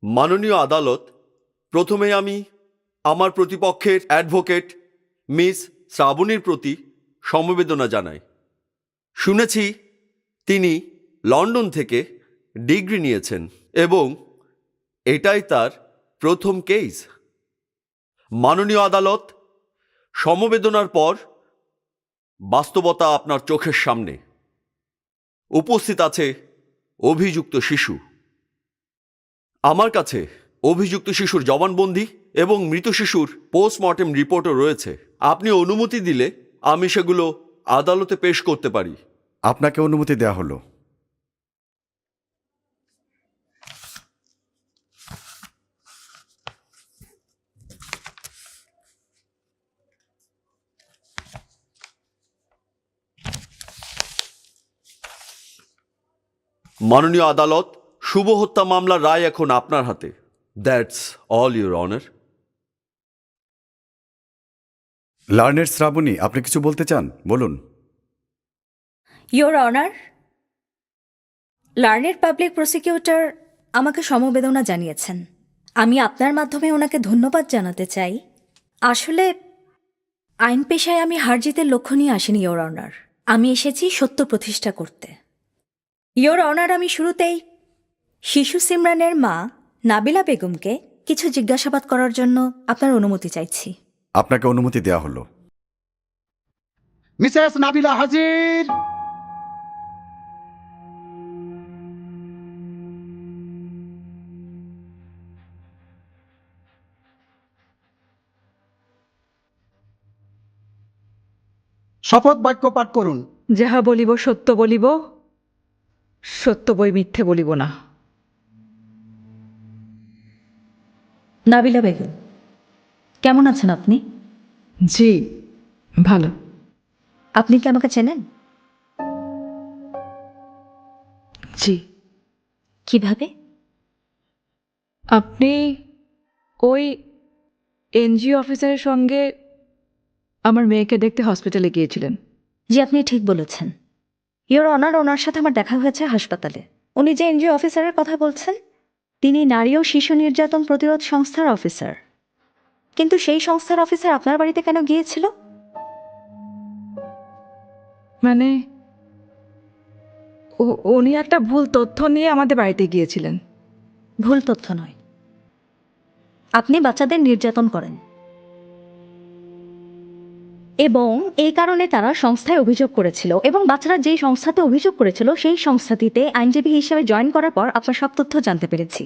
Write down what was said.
মাননীয় আদালত, প্রথমে আমি আমার প্রতিপক্ষের অ্যাডভোকেট মিস শ্রাবণীর প্রতি সমবেদনা জানাই। শুনেছি তিনি লন্ডন থেকে ডিগ্রি নিয়েছেন এবং এটাই তার প্রথম কেস। মাননীয় আদালত, সমবেদনার পর বাস্তবতা আপনার চোখের সামনে। উপস্থিত আছে অভিযুক্ত শিশু। আমার কাছে অভিযুক্ত শিশুর জবানবন্দি এবং মৃত শিশুর পোস্টমর্টেম রিপোর্টও রয়েছে। আপনি অনুমতি দিলে আমি সেগুলো আদালতে পেশ করতে পারি। আপনাকে অনুমতি দেওয়া হলো। মাননীয় আদালত, শুভ হত্যা মামলার রায় এখন আপনার হাতে। That's all, your honour. Learned Srabani, আপনি কিছু বলতে চান? বলুন। Your honour, learned public prosecutor আমাকে সমবেদনা জানিয়েছেন। আমি আপনার মাধ্যমে ওনাকে ধন্যবাদ জানাতে চাই। আসলে আইন পেশায় আমি হার জিতের লক্ষ্য নিয়ে আসিনি ইয়োর অনার। আমি এসেছি সত্য প্রতিষ্ঠা করতে। ইয়োর অনার, আমি শুরুতেই শিশু সিমরানের মা নাবিলা বেগমকে কিছু জিজ্ঞাসাবাদ করার জন্য আপনার অনুমতি চাইছি। আপনাকে অনুমতি দেওয়া হলো। মিসেস নাবিলা হাজির। শপথ বাক্য পাঠ করুন। যাহা বলিব সত্য বলিব, সত্য বই মিথ্যে বলিব না। নাবিলা বেগম, কেমন আছেন আপনি? জি, ভালো। আপনি কি আমাকে চেনেন? জি। কিভাবে? আপনি ওই এনজিও অফিসারের সঙ্গে আমার মেয়েকে দেখতে হসপিটালে গিয়েছিলেন। জি, আপনি ঠিক বলেছেন। ইয়োর অনার, ওনার সাথে আমার দেখা হয়েছে হাসপাতালে। উনি যে এনজিও অফিসারের কথা বলছেন, তিনি নারী ও শিশু নির্যাতন প্রতিরোধ সংস্থার অফিসার। কিন্তু সেই সংস্থার অফিসার আপনার বাড়িতে কেন গিয়েছিল? মানে উনি একটা ভুল তথ্য নিয়ে আমাদের বাড়িতে গিয়েছিলেন। ভুল তথ্য নয়, আপনি বাচ্চাদের নির্যাতন করেন এবং এই কারণে তারা সংস্থায় অভিযোগ করেছিল, এবং বাচ্চারা যেই সংস্থাতে অভিযোগ করেছিল সেই সংস্থাটিতে আইনজীবী হিসেবে জয়েন করার পর আপনার সব তথ্য জানতে পেরেছি।